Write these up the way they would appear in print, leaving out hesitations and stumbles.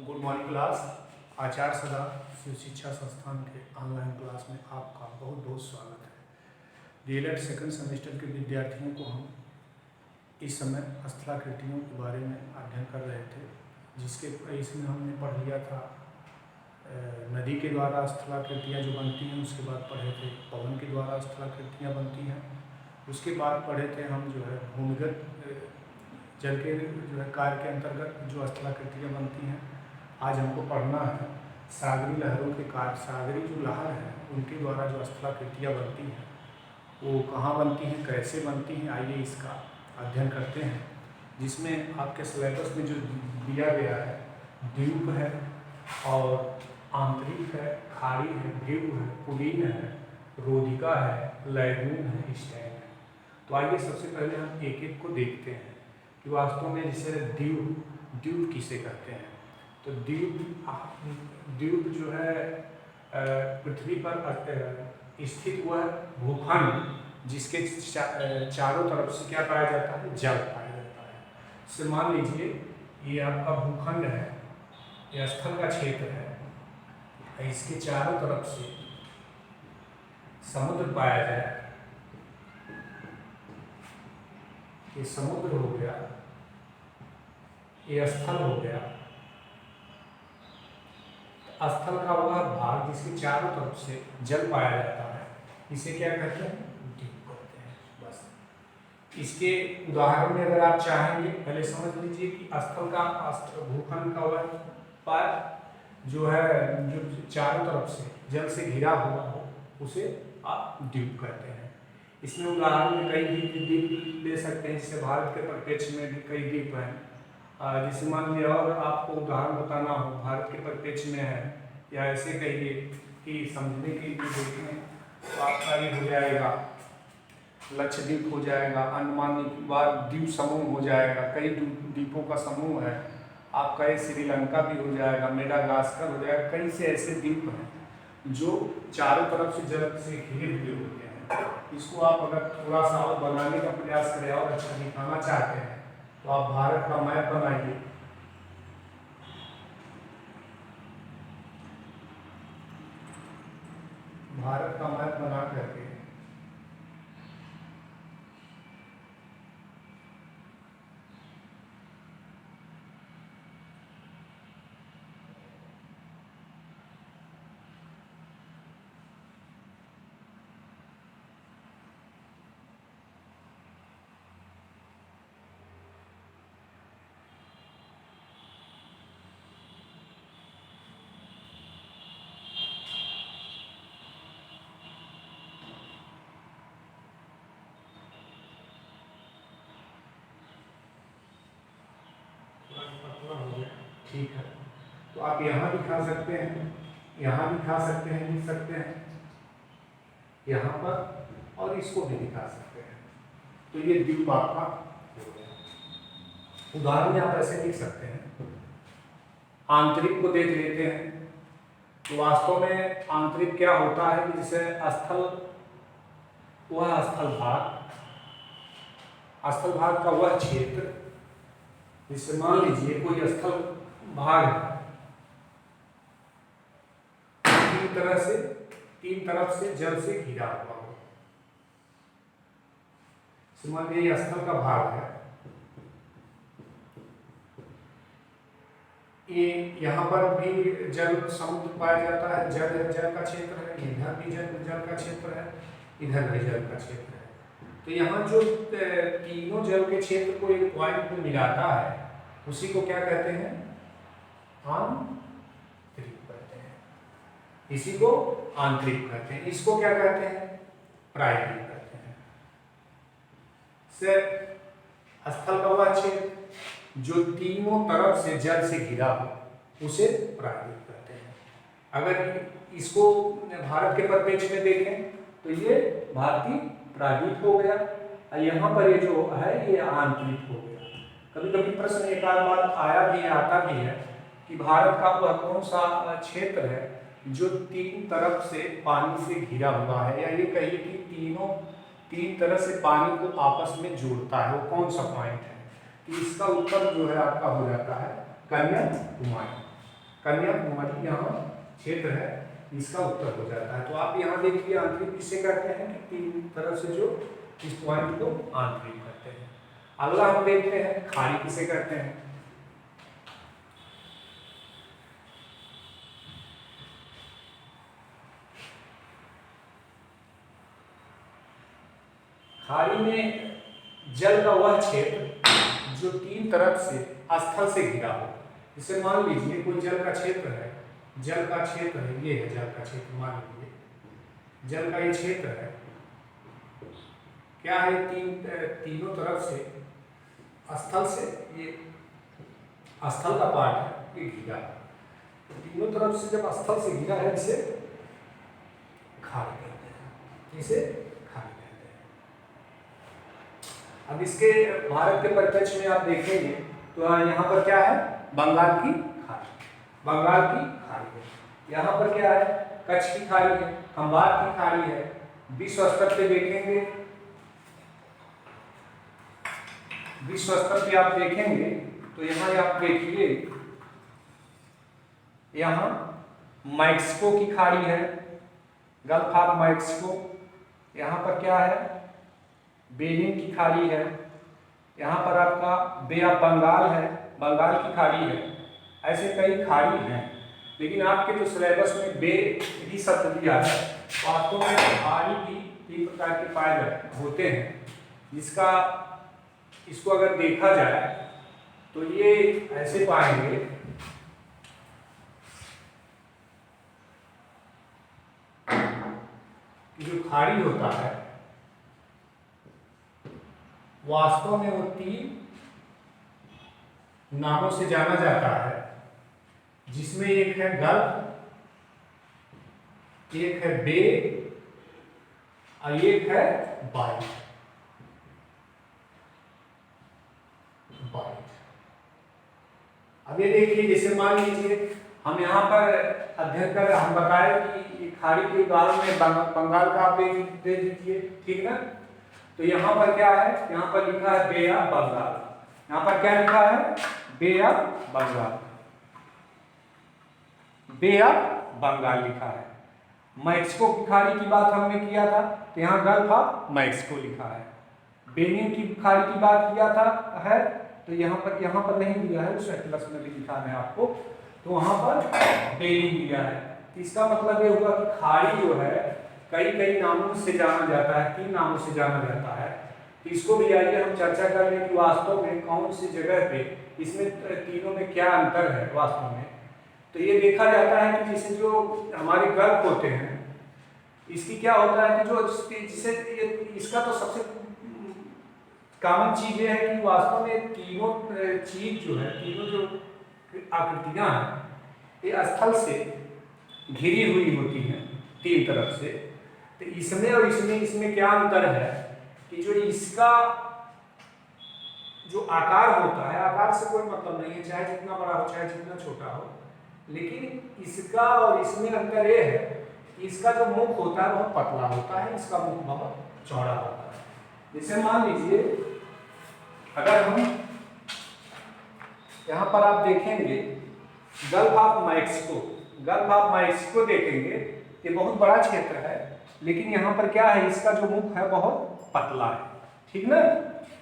Good morning class. आचार्य सदा शिव शिक्षा संस्थान के ऑनलाइन क्लास में आपका बहुत बहुत स्वागत है। डीएलएड सेकंड सेमेस्टर के विद्यार्थियों को हम इस समय स्थलाकृतियों के बारे में अध्ययन कर रहे थे, जिसके इसमें हमने पढ़ लिया था नदी के द्वारा स्थलाकृतियाँ जो बनती हैं, उसके बाद पढ़े थे पवन के द्वारा स्थलाकृतियाँ बनती हैं, उसके बाद पढ़े थे हम जो है भूमिगत जल के जो है कार्य के अंतर्गत जो स्थलाकृतियाँ बनती हैं। आज हमको पढ़ना है सागरी लहरों के कार्य। सागरी जो लहर है उनके द्वारा जो स्थलाकृतियाँ बनती हैं वो कहाँ बनती हैं, कैसे बनती हैं, आइए इसका अध्ययन करते हैं। जिसमें आपके सिलेबस में जो दिया गया है द्वीप है और आंतरिक है, खाड़ी है, ढीव है, पुलीन है, रोधिका है, लैगून है, स्टैग है। तो आइए सबसे पहले हम एक एक को देखते हैं कि वास्तव में जिसे द्वीप किसे कहते हैं। तो द्वीप जो है पृथ्वी पर स्थित हुआ भूखंड जिसके चारों तरफ से क्या पाया जाता है, जल पाया जाता है। से मान लीजिए ये आपका भूखंड है, यह स्थल का क्षेत्र है, इसके चारों तरफ से समुद्र पाया जाए, ये समुद्र हो गया, ये स्थल हो गया। स्थल का वह भाग जिसके चारों तरफ से जल पाया जाता है, इसे क्या कहते हैं, द्वीप कहते हैं। बस इसके उदाहरण में अगर आप चाहेंगे, पहले समझ लीजिए कि स्थल का भूखंड का वह पार जो है जो चारों तरफ से जल से घिरा हुआ हो उसे आप द्वीप कहते हैं। इसमें उदाहरण में कई द्वीप ले सकते हैं, जैसे भारत के परिप्रेक्ष्य में भी कई द्वीप हैं। जैसे मान लिया और आपको उदाहरण बताना हो भारत के परिप्रेक्ष्य में है, या ऐसे कहिए कि समझने के लिए देखें तो आपका ये हो जाएगा लक्षद्वीप हो जाएगा, अंडमान निकोबार द्वीप समूह हो जाएगा, कई द्वीपों का समूह है आपका, ये श्रीलंका भी हो जाएगा, मेडागास्कर हो जाएगा। कई से ऐसे द्वीप हैं जो चारों तरफ से जल से घिरे हुए होते हैं। इसको आप अगर थोड़ा सा और बनाने का प्रयास करें और अच्छा दिखाना चाहते हैं तो आप भारत का मैप बनाइए। भारत का मैप बना करके ठीक है, तो आप यहाँ दिखा सकते हैं, यहाँ दिखा सकते हैं, लिख सकते हैं यहाँ पर, और इसको भी दिखा सकते हैं। तो ये द्वीप आपका हो गया। उदाहरण में आप ऐसे लिख सकते हैं। आंतरिक को देख लेते हैं तो वास्तव में आंतरिक क्या होता है कि जैसे स्थल, वह स्थल भाग का वह क्षेत्र, जिससे मान लीजिए कोई स्थल भाग है, तीन तरफ से जल से घिरा हुआ हो। मान लीजिए स्थल का भाग है, ये यहाँ पर भी जल समुद्र पाया जाता है, जल का क्षेत्र है, इधर भी जल का क्षेत्र है, इधर भी जल का क्षेत्र है। तो यहाँ जो तीनों जल के क्षेत्र को एक पॉइंट में मिलाता है उसी को क्या कहते हैं, आंतरिक कहते हैं। इसी को आंतरिक कहते हैं। इसको क्या कहते हैं, प्रायद्वीप कहते हैं। स्थल का वह क्षेत्र जो तीनों तरफ से जल से घिरा हो उसे प्रायद्वीप कहते हैं। अगर इसको भारत के परिप्रेक्ष्य में देखें तो ये भारतीय प्रायद्वीप हो गया, और यहाँ पर ये जो है ये आंतरिक हो गया। कभी कभी प्रश्न एक बार आया भी आता भी है कि भारत का वह कौन सा क्षेत्र है जो तीन तरफ से पानी से घिरा हुआ है, या ये कहिए कि तीन तरह से पानी को आपस में जोड़ता है, वो कौन सा पॉइंट है। तो इसका उत्तर जो है आपका हो जाता है कन्याकुमारी। कन्याकुमारी यहाँ क्षेत्र है, इसका उत्तर हो जाता है। तो आप यहाँ देखिए आंतरिक किसे कहते हैं कि तीन तरफ से जो इस पॉइंट को आंतरिक कहते हैं। अगला हम देखते हैं खाड़ी किसे कहते हैं। खाड़ी में जल का वह क्षेत्र जो तीन तरफ से स्थल से घिरा हो। जैसे मान लीजिए कोई जल का क्षेत्र है, जल का क्षेत्र है, ये है जल का क्षेत्र, मान लीजिए जल का ये क्षेत्र है, क्या है, तीनों तरफ से स्थल से, ये स्थल का पार्ट है, ये घिरा है। तो तीनों तरफ से जब स्थल से घिरा है, इसे खाड़ी कहते हैं, इसे खाड़ी कहते हैं। अब इसके भारत के परिप्रेक्ष्य में आप देखेंगे तो यहाँ पर क्या है, बंगाल की खाड़ी, बंगाल की खाड़ी है। यहाँ पर क्या है, कच्छ की खाड़ी है, खंबात की खाड़ी है। विश्व स्तर पे देखेंगे, विश्व स्तर पे आप देखेंगे तो यहाँ आप देखिए, यहाँ मैक्सिको की खाड़ी है, गल्फ ऑफ मैक्सिको। यहाँ पर क्या है, बेनिन की खाड़ी है। यहाँ पर आपका बे ऑफ बंगाल है, बंगाल की खाड़ी है। ऐसे कई खाड़ी हैं, लेकिन आपके जो सिलेबस में बे ही शब्द दिया है, वास्तव में खाड़ी भी तीन प्रकार के पाए होते हैं। जिसका इसको अगर देखा जाए तो ये ऐसे पाएंगे कि जो खाड़ी होता है वास्तव में वो तीन नामों से जाना जाता है, जिसमें एक है गल्फ, एक है बे और एक है बाइट। अब ये देखिए, जैसे मान लीजिए हम यहाँ पर अध्ययन कर, हम बताए कि खाड़ी के उदाहरण में बंगाल का आप दे दीजिए, ठीक है। तो यहाँ पर क्या है, यहाँ पर लिखा है बे ऑफ बंगाल, यहाँ पर क्या लिखा है, bay of Bengal, bay of Bengal लिखा है। मैक्सिको की खाड़ी की बात हमने किया था, तो यहाँ गल्फ ऑफ मैक्सिको लिखा है। बेनिन की खाड़ी की बात किया था है, तो यहाँ पर नहीं दिया है, उस एटलस में भी लिखा है आपको, तो वहाँ पर बेनिन दिया है। इसका मतलब ये हुआ कि खाड़ी जो है कई नामों से जाना जाता है, तीन नामों से जाना जाता है। तो इसको भी आइए हम चर्चा कर लें कि वास्तव में कौन सी जगह पे इसमें तीनों में क्या अंतर है वास्तव में। तो ये देखा जाता है कि जैसे जो हमारे गल्फ होते हैं, इसकी क्या होता है कि जो जिसे इसका तो सबसे कॉमन चीज ये है कि वास्तव में तीनों चीज जो है, तीनों जो आकृतियां हैं, ये स्थल से घिरी हुई होती हैं तीन तरफ से। तो इसमें और इसमें क्या अंतर है कि जो इसका जो आकार होता है, आकार से कोई मतलब नहीं है, चाहे जितना बड़ा हो चाहे जितना छोटा हो, लेकिन इसका और इसमें अंतर ये है कि इसका जो मुख होता है बहुत पतला होता है, इसका मुख बहुत चौड़ा होता है। जैसे मान लीजिए अगर हम यहाँ पर आप देखेंगे gulf of Mexico, gulf of Mexico देखेंगे, ये बहुत बड़ा क्षेत्र है, लेकिन यहाँ पर क्या है, इसका जो मुख है बहुत पतला है, ठीक ना।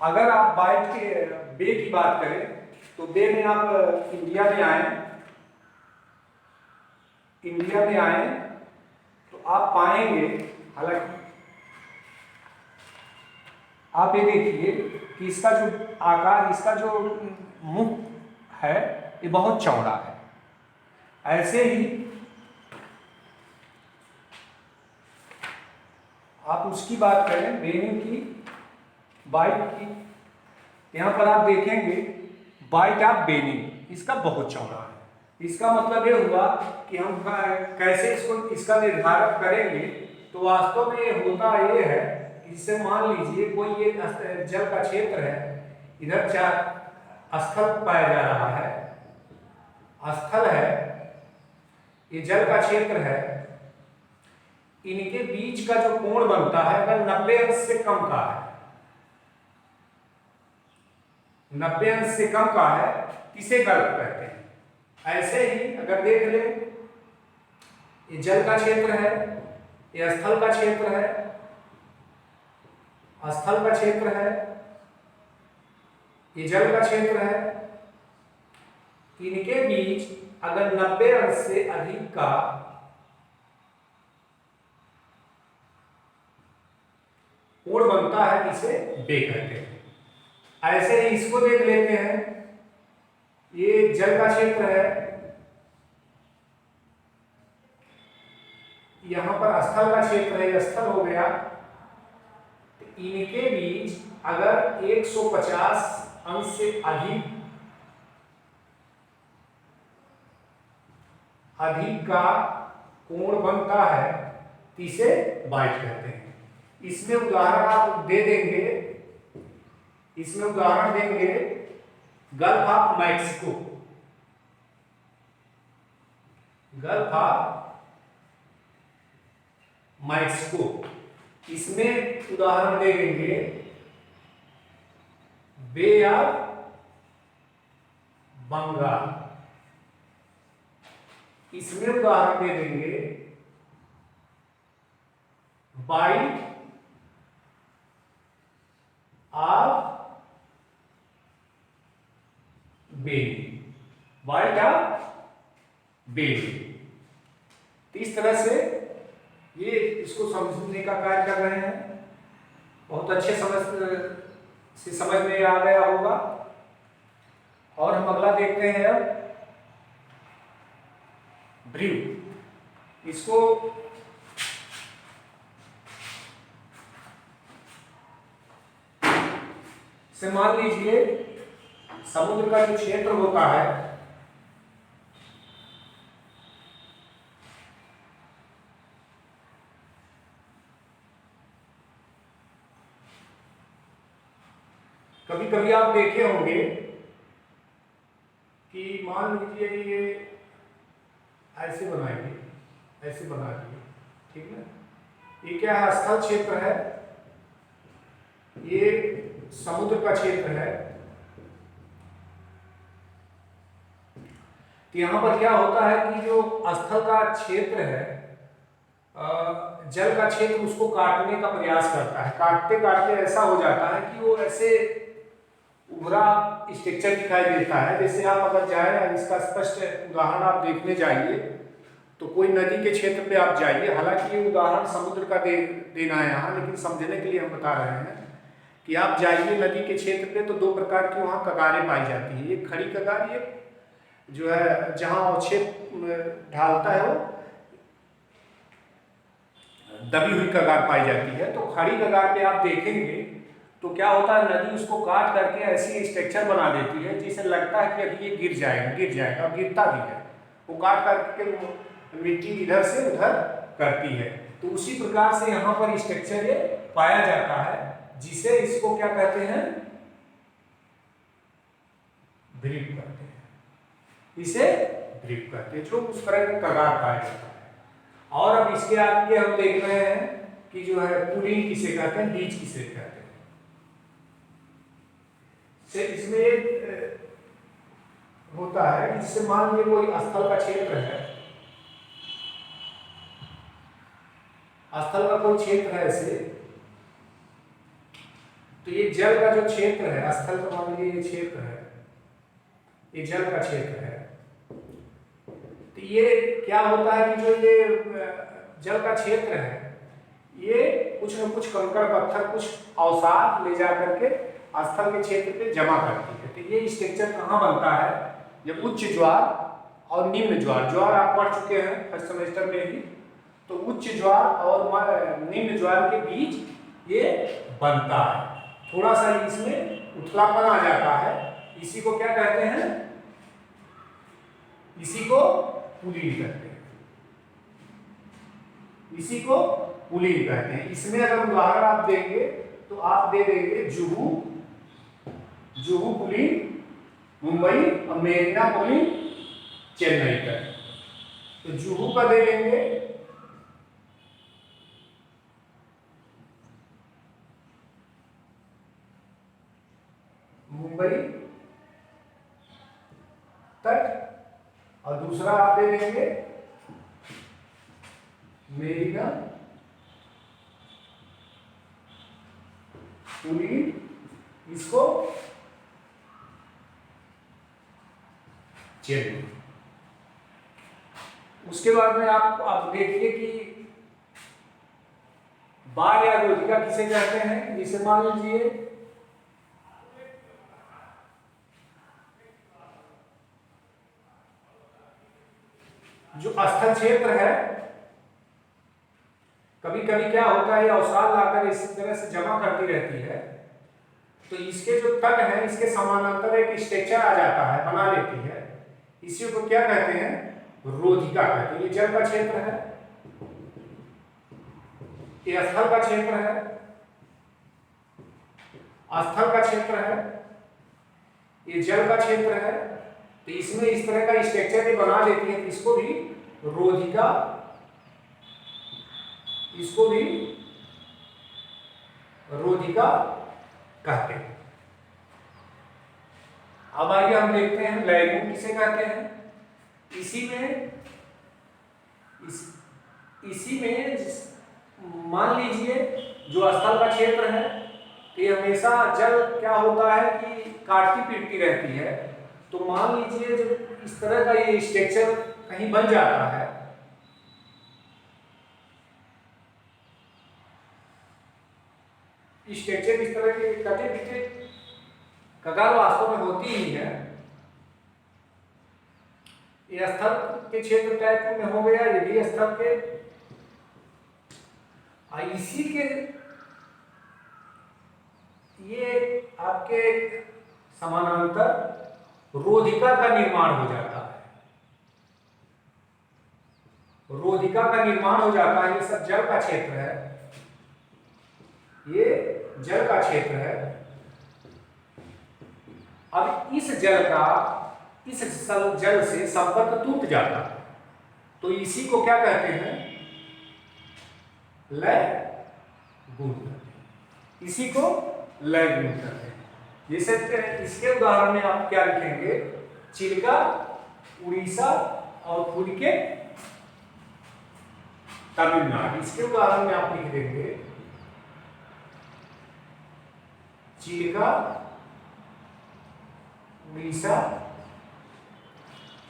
अगर आप बाइट के बे की बात करें तो बे में आप इंडिया में आए तो आप पाएंगे, हालांकि आप ये देखिए कि इसका जो आकार, इसका जो मुख है ये बहुत चौड़ा है। ऐसे ही आप उसकी बात करें बेनिन की, बाइट की, यहाँ पर आप देखेंगे बाइट ऑफ बेनिन, इसका बहुत चौड़ा है। इसका मतलब ये हुआ कि हम कैसे इसका निर्धारण करेंगे, तो वास्तव में ये होता ये है कि जैसे मान लीजिए कोई ये जल का क्षेत्र है, इधर चार स्थल पाया जा रहा है, स्थल है, ये जल का क्षेत्र है, इनके बीच का जो कोण बनता है अगर 90 अंश से कम का है, 90 अंश से कम का है, किसे गल्फ कहते हैं। ऐसे ही अगर देख ले, ये जल का क्षेत्र है, ये स्थल का क्षेत्र है, स्थल का क्षेत्र है, ये जल का क्षेत्र है। इनके बीच अगर 90 अंश से अधिक का कोण बनता है, किसे बे कहते हैं। ऐसे ही इसको देख लेते हैं, ये जल का क्षेत्र है, यहां पर स्थल का क्षेत्र है, स्थल हो गया। तो इनके बीच अगर 150 अंश से अधिक का कोण बनता है, तो इसे बाइट कहते हैं। इसमें उदाहरण आप दे देंगे, इसमें उदाहरण देंगे gulf of Mexico, gulf of Mexico, इसमें उदाहरण दे देंगे बे ऑफ बंगाल, इसमें उदाहरण दे देंगे bite of bell, bite of bell. तो इस तरह से ये इसको समझने का कार्य कर रहे हैं। बहुत अच्छे समझ में आ गया होगा। और हम अगला देखते हैं अब ब्रीव। इसको से मान लीजिए समुद्र का जो क्षेत्र होता है, कभी कभी आप देखे होंगे कि मान लीजिए ये ऐसे बनाएंगे, ऐसे बना दिए, ठीक है। ये क्या है, स्थल क्षेत्र है, ये समुद्र का क्षेत्र है। तो यहां पर क्या होता है कि जो स्थल का क्षेत्र है, जल का क्षेत्र उसको काटने का प्रयास करता है। काटते काटते ऐसा हो जाता है कि वो ऐसे उभरा स्ट्रक्चर दिखाई देता है। जैसे आप अगर जाए, इसका स्पष्ट उदाहरण आप देखने जाइए तो कोई नदी के क्षेत्र पे आप जाइए, हालांकि ये उदाहरण समुद्र का देना है यहाँ, लेकिन समझने के लिए हम बता रहे हैं कि आप जाइए नदी के क्षेत्र पे तो दो प्रकार की वहाँ कगारें पाई जाती है। एक खड़ी कगार, ये जो है जहाँ अवक्षेप ढालता है वो दबी हुई कगार पाई जाती है। तो खड़ी कगार पे आप देखेंगे तो क्या होता है, नदी उसको काट करके ऐसी स्ट्रक्चर बना देती है जिसे लगता है कि अभी ये गिर जाएगा, और गिरता भी है। वो काट करके मिट्टी इधर से उधर करती है। तो उसी प्रकार से यहाँ पर स्ट्रक्चर ये पाया जाता है, जिसे इसको क्या कहते हैं, ब्रीफ कहते हैं, इसे ब्रीफ कहते हैं, जो उस तरह का कगार पाया जाता है। और अब इसके आगे हम देख रहे हैं कि जो है पुलिंग किसे कहते हैं, बीच किसे कहते हैं। से इसमें होता है कि जिससे मान लीजिए कोई स्थल का क्षेत्र है, स्थल का कोई क्षेत्र है ऐसे, तो ये जल का जो क्षेत्र है, स्थल का मान लीजिए ये क्षेत्र है, ये जल का क्षेत्र है। तो ये क्या होता है कि जो ये जल का क्षेत्र है, ये कुछ न कुछ कंकड़ पत्थर, कुछ अवसाद ले जा करके स्थल के क्षेत्र पे जमा करती है। तो ये स्ट्रक्चर कहाँ बनता है, जब उच्च ज्वार और निम्न ज्वार, ज्वार आप पढ़ चुके हैं फर्स्ट सेमेस्टर में ही, तो उच्च ज्वार और निम्न ज्वार के बीच ये बनता है। थोड़ा सा इसमें उथलापन आ जाता है, इसी को क्या कहते हैं, इसी को पुलिन कहते हैं, इसी को पुलिन कहते हैं। इसमें अगर उदाहरण आप देंगे तो आप दे देंगे जुहू, जुहू पुलिन मुंबई, और मेरिना पुलिन चेन्नई का। तो जुहू का दे देंगे मुंबई तट, दूसरा आप दे देंगे मेरिना पुली, इसको चेन। उसके बाद में आप देखिए कि बार या रोधिका किसे कहते हैं। जिसे मान लीजिए जो स्थल क्षेत्र है, कभी कभी क्या होता है अवसाद लाकर इस तरह से जमा करती रहती है, तो इसके जो तट है इसके समानांतर एक स्ट्रक्चर आ जाता है, बना लेती है। इसी को क्या कहते हैं, रोधिका कहते हैं। ये जल का क्षेत्र है, ये स्थल का क्षेत्र है, स्थल का क्षेत्र है, ये जल का क्षेत्र है। तो इसमें इस तरह का स्ट्रक्चर भी बना लेती है, तो इसको भी रोधिका, इसको भी रोधिका कहते हैं। अब आइए हम देखते हैं लैगून किसे कहते हैं। इसी में मान लीजिए जो स्थल का क्षेत्र है, ये हमेशा जल क्या होता है कि काटती पीटती रहती है। तो मान लीजिए जब इस तरह का ये स्ट्रक्चर कहीं बन जाता है, स्ट्रक्चर इस तरह के कटे पीटे कगार वास्तव में होती ही है। ये स्थल के क्षेत्र टाइप में हो गया, ये भी स्थल के, इसी के ये आपके समानांतर रोधिका का निर्माण हो जाता है। रोधिका का निर्माण हो जाता है। ये सब जल का क्षेत्र है, ये जल का क्षेत्र है। अब इस जल से संपर्क टूट जाता है, तो इसी को क्या कहते हैं, लैगून। इसी को लैगून कहते हैं। जैसे इसके उदाहरण में आप क्या लिखेंगे, चिल्का, उड़ीसा और फुलके तमिलनाडु। इसके उदाहरण में आप लिख देंगे चिल्का, उड़ीसा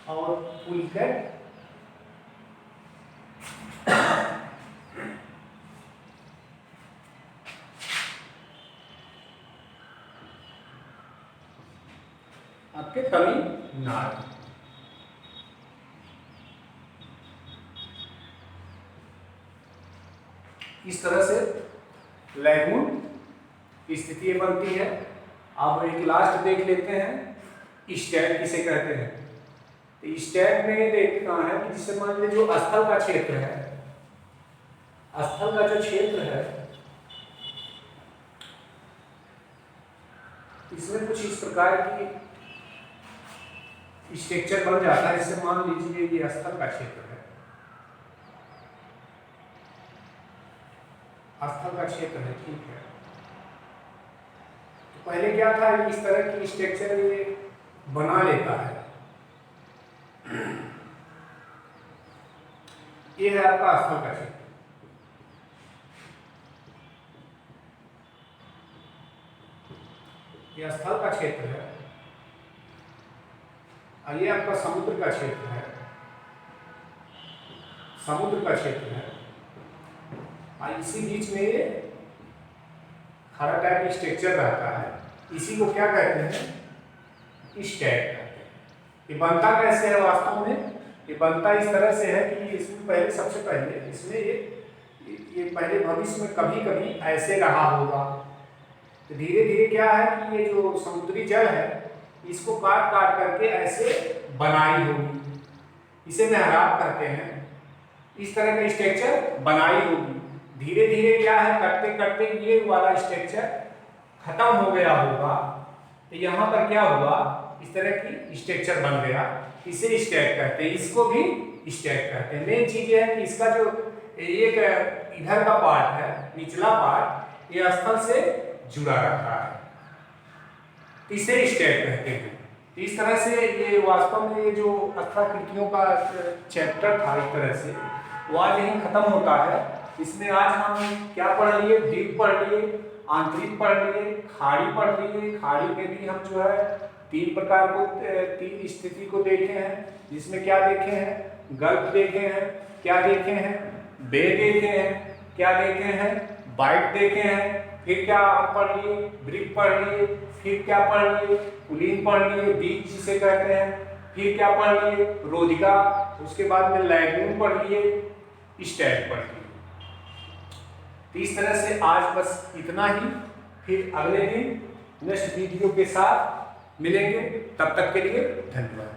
और पुलिकट आपके तमिलनाडु। इस तरह से लैगून की स्थिति बनती है। अब एक लास्ट देख लेते हैं, स्टैग किसे कहते हैं। तो स्टैग में देखना है कि जिसे मान लीजिए जो स्थल का क्षेत्र है, स्थल का जो क्षेत्र है, इसमें कुछ इस प्रकार की स्ट्रक्चर बन जाता है। जिसे मान लीजिए ये स्थल का क्षेत्र है, स्थल का क्षेत्र है, ठीक है। तो पहले क्या था, इस तरह की स्ट्रक्चर ये बना लेता है। ये है आपका स्थल का क्षेत्र। ये स्थल का क्षेत्र है, और ये आपका समुद्र का क्षेत्र है, समुद्र का क्षेत्र है। और इसी बीच में ये खड़ा टाइप स्ट्रक्चर रहता है। इसी को क्या कहते हैं, स्टैग कहते हैं। ये बनता कैसे है वास्तव में, ये बनता इस तरह से है कि इसमें पहले, सबसे पहले इसमें ये पहले भविष्य में कभी कभी ऐसे रहा होगा। तो धीरे धीरे क्या है कि ये जो समुद्री जल है इसको काट काट करके ऐसे बनाई होगी, इसे मेहराब कहते हैं। इस तरह का स्ट्रक्चर बनाई होगी। धीरे धीरे क्या है, करते करते ये वाला स्ट्रक्चर खत्म हो गया होगा। तो यहाँ पर क्या हुआ, इस तरह की स्ट्रक्चर बन गया। इसे स्टैग कहते हैं, इसको भी स्टैग कहते हैं। मेन चीज ये है कि इसका जो एक इधर का पार्ट है, निचला पार्ट, ये स्थल से जुड़ा रहता है, इसे स्टैग कहते हैं। इस तरह से ये वास्तव में ये जो अष्टाकृतियों का चैप्टर था एक तरह से वो आज यहीं खत्म होता है। इसमें आज हम क्या पढ़ लिए, दीप पढ़ लिए, आंतरिक पढ़ लिए, खाड़ी पढ़ लिए। खाड़ी में भी हम जो है तीन प्रकार को, तीन स्थिति को देखे हैं, जिसमें क्या देखे हैं, गल्फ देखे हैं, क्या देखे हैं, बे देखे हैं, क्या देखे हैं, बाइट देखे हैं, फिर क्या आप पढ़ लिए, ब्रिक पढ़ लिए, फिर क्या पढ़ लिए, कुलीन पढ़ लिए, बीज जिसे कहते हैं, फिर क्या पढ़ लिए, रोधिका, उसके बाद में लैगून पढ़ लिए, स्टैग पढ़ लिए। तो इस तरह से आज बस इतना ही, फिर अगले दिन नेक्स्ट वीडियो के साथ मिलेंगे। तब तक के लिए धन्यवाद।